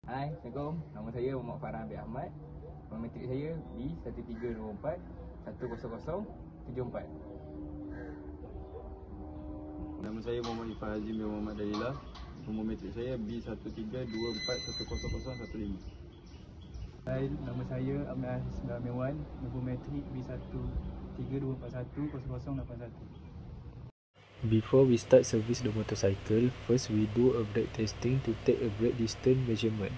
Hai, Assalamualaikum. Nama saya Muhammad Farhan bin Ahmad. Biometrik saya B1324 100 174. Nama saya Muhammad Ifah Hazim bin Muhammad Dalillah. Biometrik saya B1324 100 115. Hai, nama saya Abdul Aziz Rahmiwan. Biometrik B1324 100 181. Before we start service the motorcycle, first we do a brake testing to take a brake distance measurement.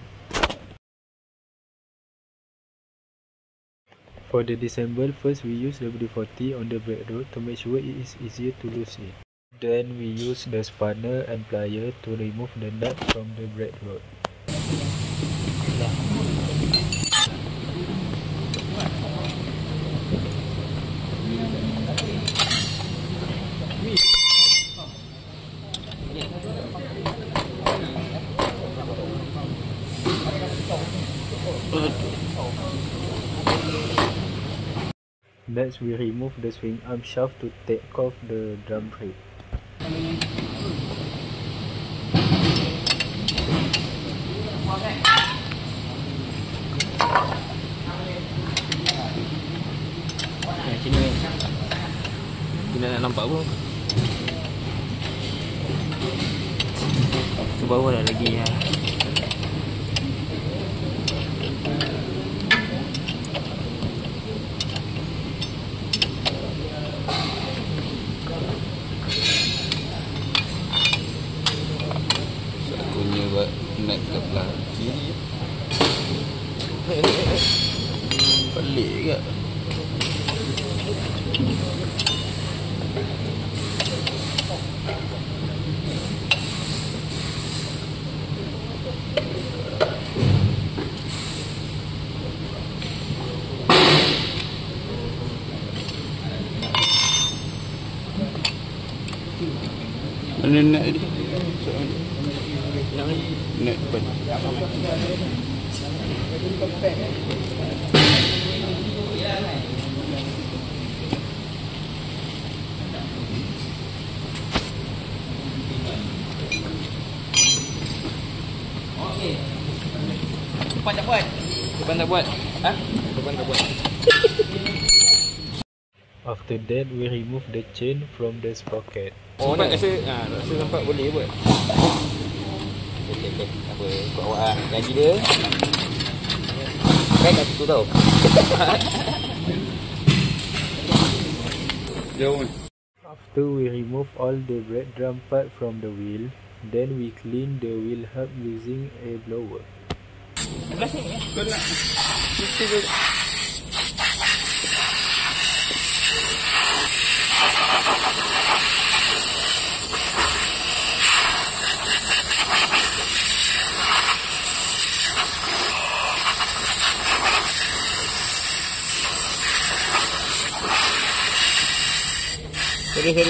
For the disassemble, first we use WD-40 on the brake rod to make sure it is easier to loosen it. Then we use the spanner and plier to remove the nut from the brake rod. Next, we remove the swing arm shaft to take off the drum brake. Sini nak nampak apa? Ke bawah dah lagi ya. Punya buat net kat belah kiri. Pelik ke? Mana net tadi? Net depan. Depan tak buat. Depan tak buat. Ha? Depan tak buat. After that, we remove the chain from the sprocket. Sempat rasa nampak boleh buat. Okey. Apa? Kau awak gaji dia. Kan kat situ tau. Jauh. After we remove all the brake drum part from the wheel, then we clean the wheel hub using a blower. Kau nak cuci ke?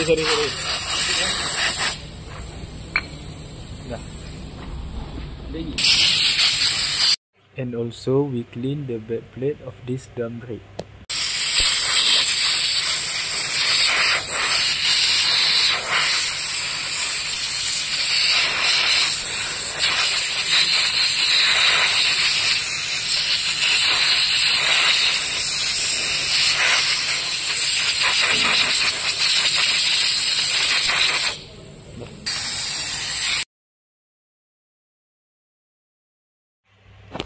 Sorry. Dah. And also we clean the back plate of this drum brake.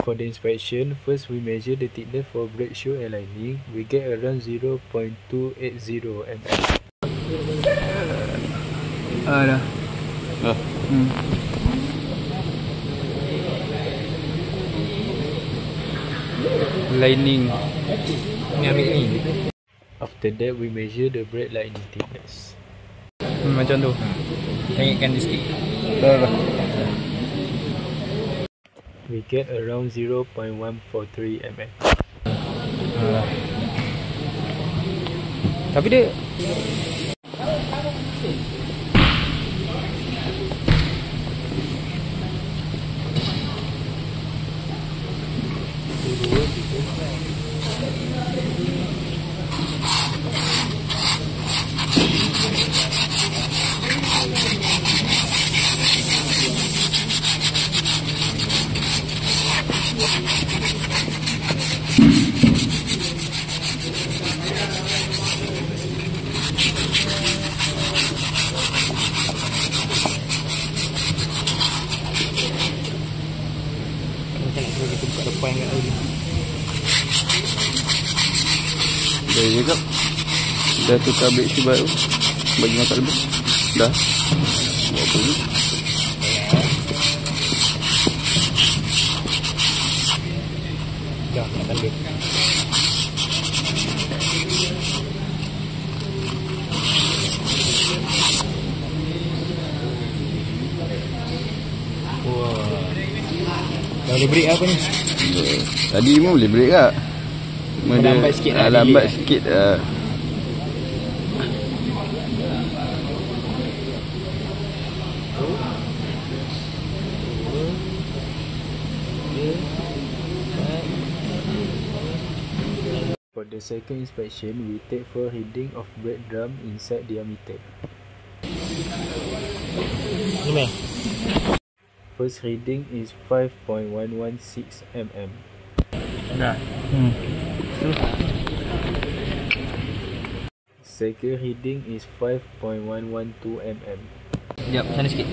For the inspection, first we measure the thickness for brake shoe aligning. We get around 0.280 mm. Dah. Lining. Ni ambil ni. After that, we measure the brake lining thickness. Macam tu. Naikkan dia sikit. We get around 0.143 mm. Tapi dia Dah cakap. Dah tukar brake shoe baru. Bagi makan lebih. Dah. Buat apa ni? Dah, nak balik. Wah. Dah boleh break apa ni? Tadi pun boleh break tak? Cuma dia Lambat sikit lah, lambat delay sikit. For the second inspection, we take for reading of brake drum inside diameter. Ni first reading is 5.116 mm. Dah. Second reading is 5.112 mm. Sekejap, sana sikit.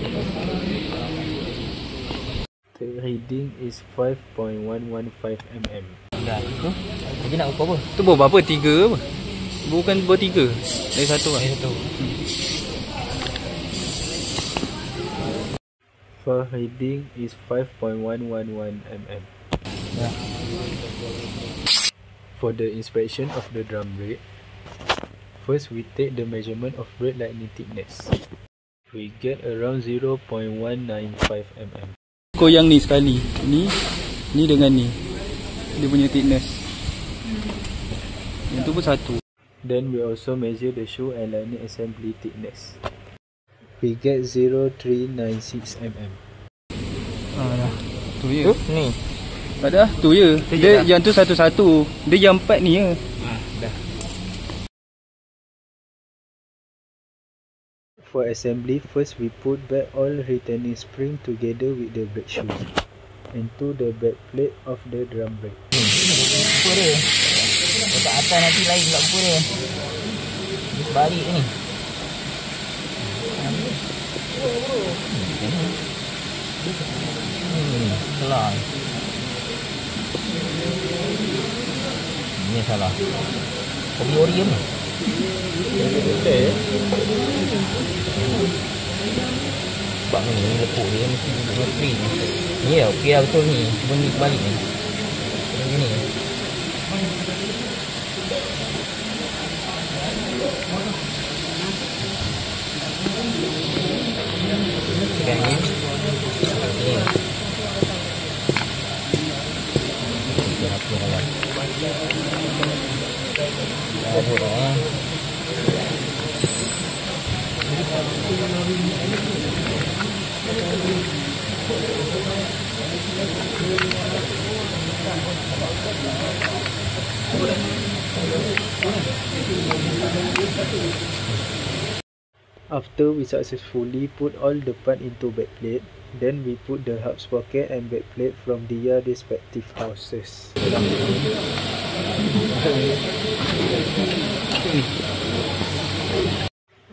Third reading is 5.115 mm. Dah. Tu. Lagi nak ukur apa? Tu bor berapa? 3 apa? Bukan bor 3. Dari satu lah. Dari satu. Fourth reading is 5.111 mm. Dah. For the inspection of the drum brake, first we take the measurement of brake lightning thickness. We get around 0.195 mm. Ukur yang ni sekali. Ni dengan ni. Dia punya thickness. Yang tu pun satu. Then we also measure the shoe and lightning assembly thickness. We get 0.396 mm. Dah. Tu je. Tu? Ni. Tak ada, tu je. Tu je Dia dah. yang tu satu-satu. Dia yang 4 ni je. Dah. For assembly, first we put back all retaining spring together with the brake shoe into the back plate of the drum brake. Buku dia. Letak atas nanti lain pula buku dia. Dia balik ni. Salah. Ini salah. Kopi Oreo ni. Sebab ni lepuk dia mesti duduk free. Ni lah okey lah betul ni. Cuma ni balik ni. Macam ni. Tekan ni. Ni. Apa dah. Dah dah. After we successfully put all the part into backplate, then we put the hub sprocket and backplate from their respective houses.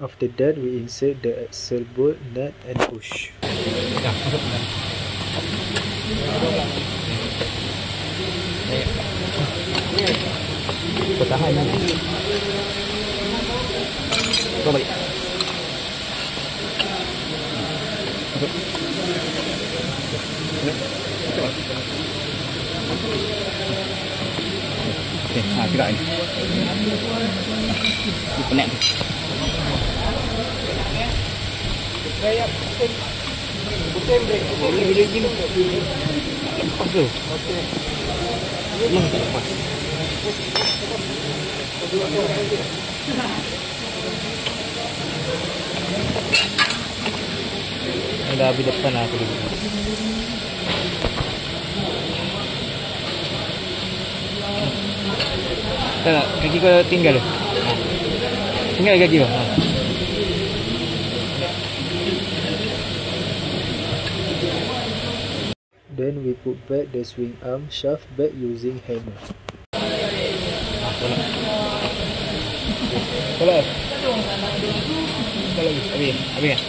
After that, we insert the axle bolt, nut and push. Kau tahan ni. Kau balik. Okay, gerak ni. Dia penat tu. Bila gini lepas tu. Belum tak lepas. Dah habis depan lah aku dulu. Tak, kaki kau tinggal. Tinggal kaki kau. Then we put back the swing arm shaft back using hammer. Tolak. Habis.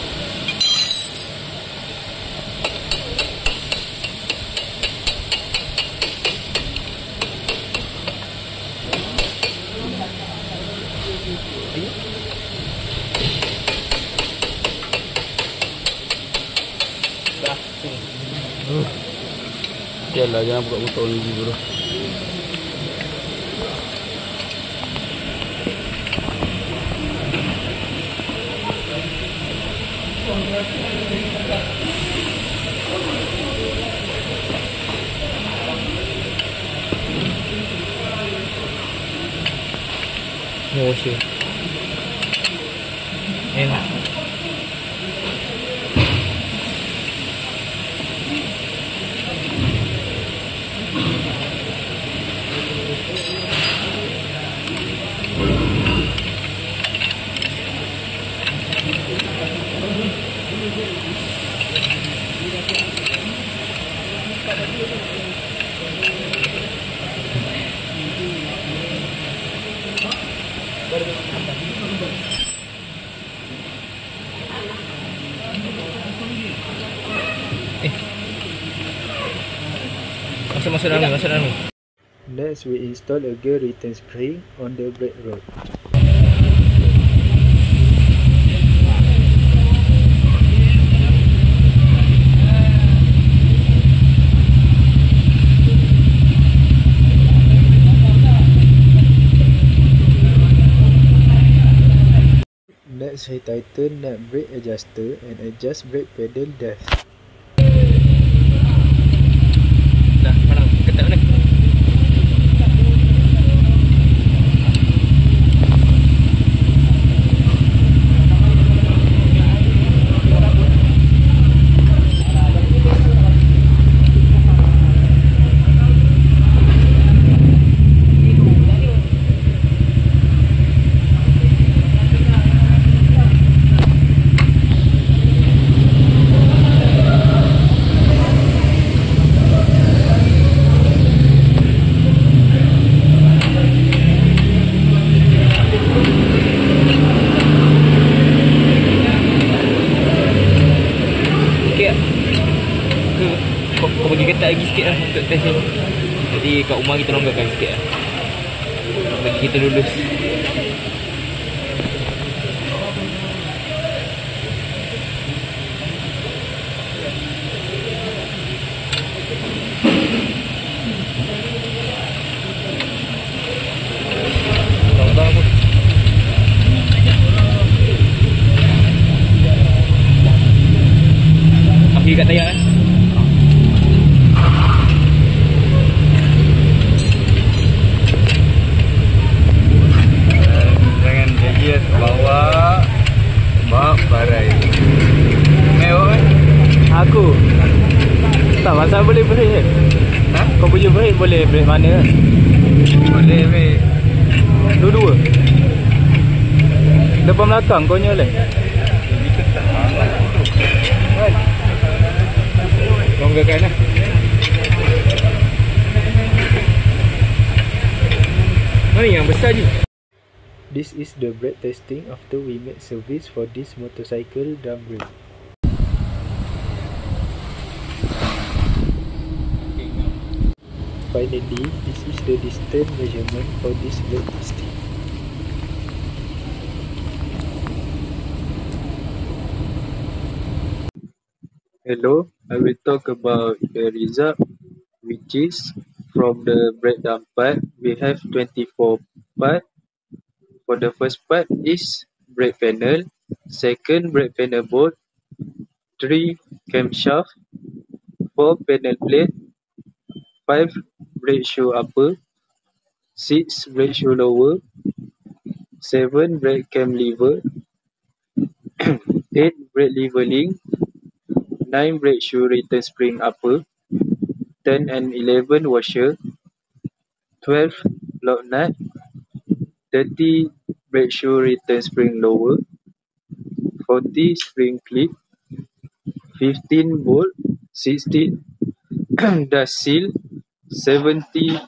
Yalah, jangan buka botol lagi bro. Oh shit. Enak. Masuk dalam ni. Next, we install a gear return spring on the brake rod. Next, I tighten nut brake adjuster and adjust brake pedal dash. Dah, mana? Ketat mana? Kau bagi ketat lagi sikit lah untuk test ni. Jadi kat rumah kita longgarkan sikit lah bagi kita lulus. Tolong apa? Akhir kat tayar Mak barai. Mewah. Aku tak pasal boleh break je. Ha? Kau punya break boleh break mana? Boleh weh. Dua-dua. Depan belakang kau nyoleh. Longgarkan lah. Mana yang besar je? This is the brake testing after we made service for this motorcycle drum brake. Finally, this is the distance measurement for this brake testing. Hello, I will talk about the result, which is from the breakdown part. We have 24 parts. For the first part is brake panel, second brake panel bolt, 3 camshaft, 4 panel plate, 5 brake shoe upper, 6 brake shoe lower, 7 brake cam lever, 8 brake lever link, 9 brake shoe return spring upper, 10 and 11 washer, 12 lock nut, 30 brake shoe return spring lower, 40 spring clip, 15 bolt, 16 dust seal 70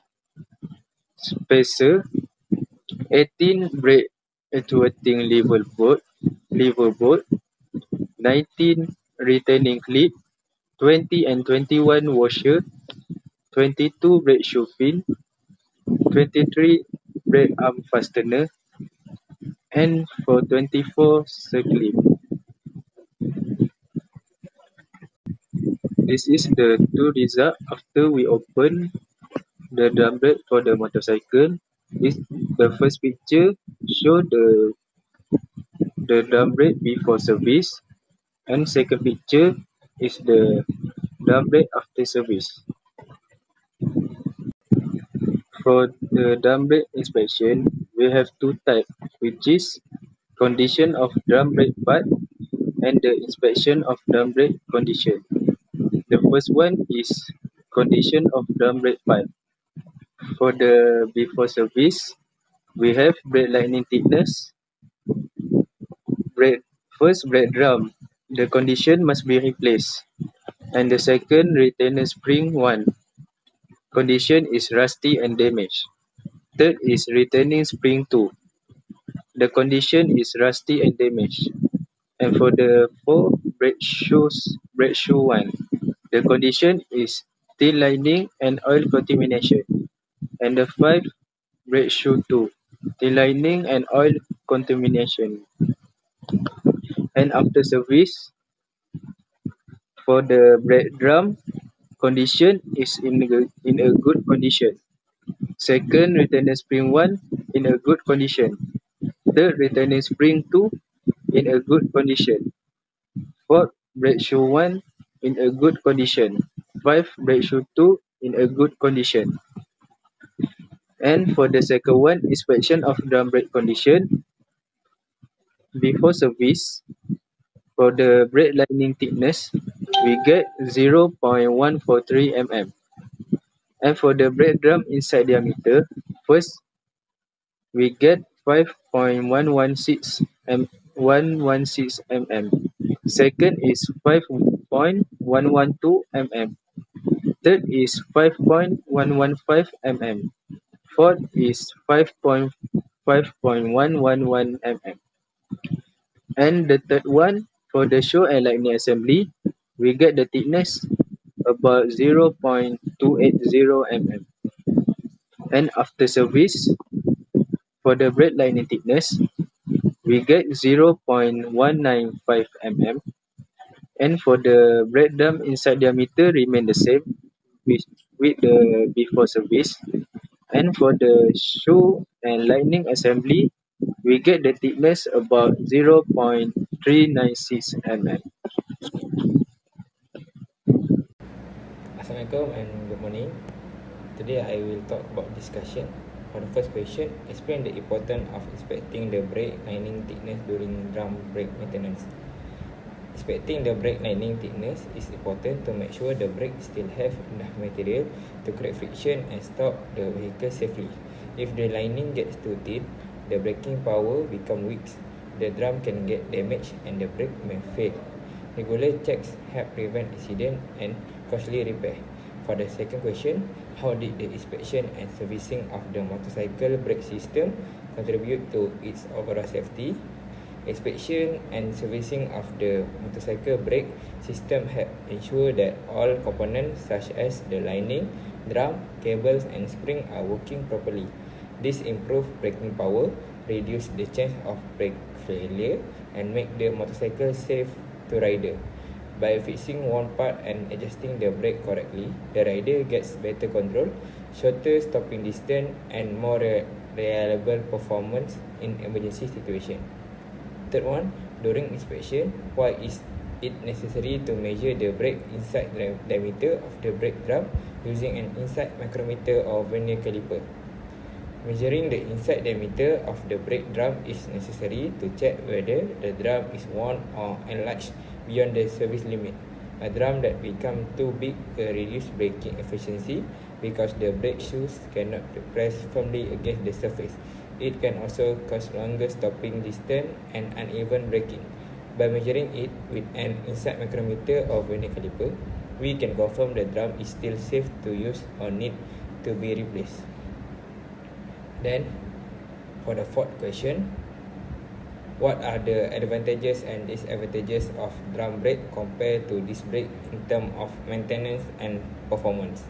spacer, 18 brake actuating lever bolt, 19 retaining clip, 20 and 21 washer, 22 brake shoe pin, 23 brake arm fastener, and for 24 circlip. This is the two result after we open the drum brake for the motorcycle. The first picture show the drum brake before service, and second picture is the drum brake after service. For the drum brake inspection, we have two types, which is condition of drum brake part and the inspection of drum brake condition. The first one is condition of drum brake part. For the before service, we have brake lining thickness. First brake drum, the condition must be replaced. And the second retainer spring 1. Condition is rusty and damaged. Third is retaining spring 2. The condition is rusty and damaged. And for the 4 brake shoe 1, the condition is steel lining and oil contamination. And the 5 brake shoe 2, steel lining and oil contamination. And after service, for the brake drum, condition is in a good condition. Second, retainer spring 1 in a good condition. Third, retainer spring 2 in a good condition. Fourth, brake shoe 1 in a good condition. 5, brake shoe 2 in a good condition. And for the second one, inspection of drum brake condition. Before service, for the brake lining thickness, we get 0.143 mm. And for the brake drum inside diameter, first we get 5.116 mm. Second is 5.112 mm. Third is 5.115 mm. Fourth is 5.111 mm. And the third one, for the shoe and lightning assembly, we get the thickness about 0.280 mm. And after service, for the brake lining thickness, we get 0.195 mm. And for the brake drum inside diameter remain the same with the before service. And for the shoe and lightning assembly, we get the thickness about 0.396 mm. Assalamualaikum and good morning. Today I will talk about discussion. For the first question, explain the importance of inspecting the brake lining thickness during drum brake maintenance. Inspecting the brake lining thickness is important to make sure the brake still have enough material to create friction and stop the vehicle safely. If the lining gets too thin, the braking power becomes weak, the drum can get damaged and the brake may fail. Regular checks help prevent accident and costly repair. For the second question, how did the inspection and servicing of the motorcycle brake system contribute to its overall safety? Inspection and servicing of the motorcycle brake system help ensure that all components such as the lining, drum, cables and spring are working properly. This improves braking power, reduce the chance of brake failure and make the motorcycle safe to rider. By fixing one part and adjusting the brake correctly, the rider gets better control, shorter stopping distance and more reliable performance in emergency situation. Third one, during inspection, why is it necessary to measure the brake inside diameter of the brake drum using an inside micrometer or vernier caliper? Measuring the inside diameter of the brake drum is necessary to check whether the drum is worn or enlarged beyond the service limit. A drum that becomes too big will reduce braking efficiency because the brake shoes cannot press firmly against the surface. It can also cause longer stopping distance and uneven braking. By measuring it with an inside micrometer or vernier caliper, we can confirm the drum is still safe to use or need to be replaced. Then, for the fourth question, what are the advantages and disadvantages of drum brake compared to disc brake in terms of maintenance and performance?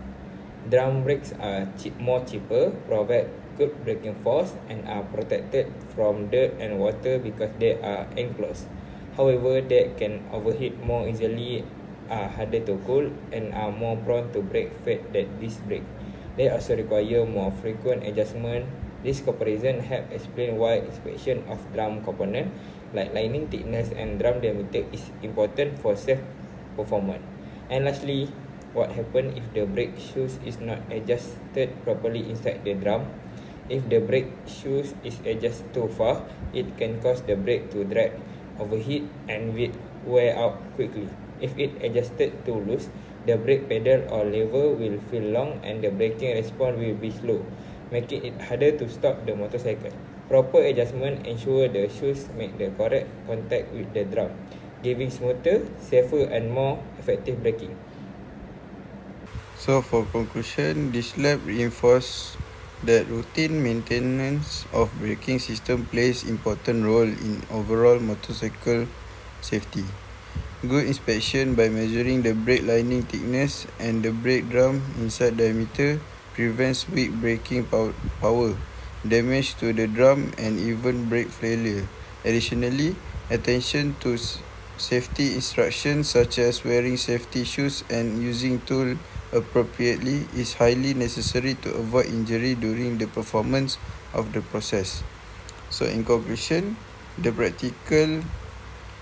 Drum brakes are more cheaper, provide good braking force, and are protected from dirt and water because they are enclosed. However, they can overheat more easily, are harder to cool, and are more prone to brake fade than disc brake. They also require more frequent adjustment. This comparison helps explain why inspection of drum component like lining thickness and drum diameter is important for safe performance. And lastly, what happens if the brake shoes is not adjusted properly inside the drum? If the brake shoes is adjusted too far, it can cause the brake to drag, overheat, and wear out quickly. If it adjusted too loose, the brake pedal or lever will feel long and the braking response will be slow, making it harder to stop the motorcycle. Proper adjustment ensure the shoes make the correct contact with the drum, giving smoother, safer, and more effective braking. So for conclusion, this lab reinforced that routine maintenance of braking system plays important role in overall motorcycle safety. Good inspection by measuring the brake lining thickness and the brake drum inside diameter prevents weak braking power, damage to the drum, and even brake failure. Additionally, attention to safety instructions such as wearing safety shoes and using tools appropriately is highly necessary to avoid injury during the performance of the process. So in conclusion, the practical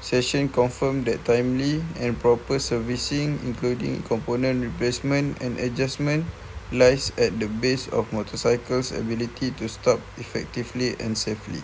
session confirmed that timely and proper servicing, including component replacement and adjustment, lies at the base of motorcycles' ability to stop effectively and safely.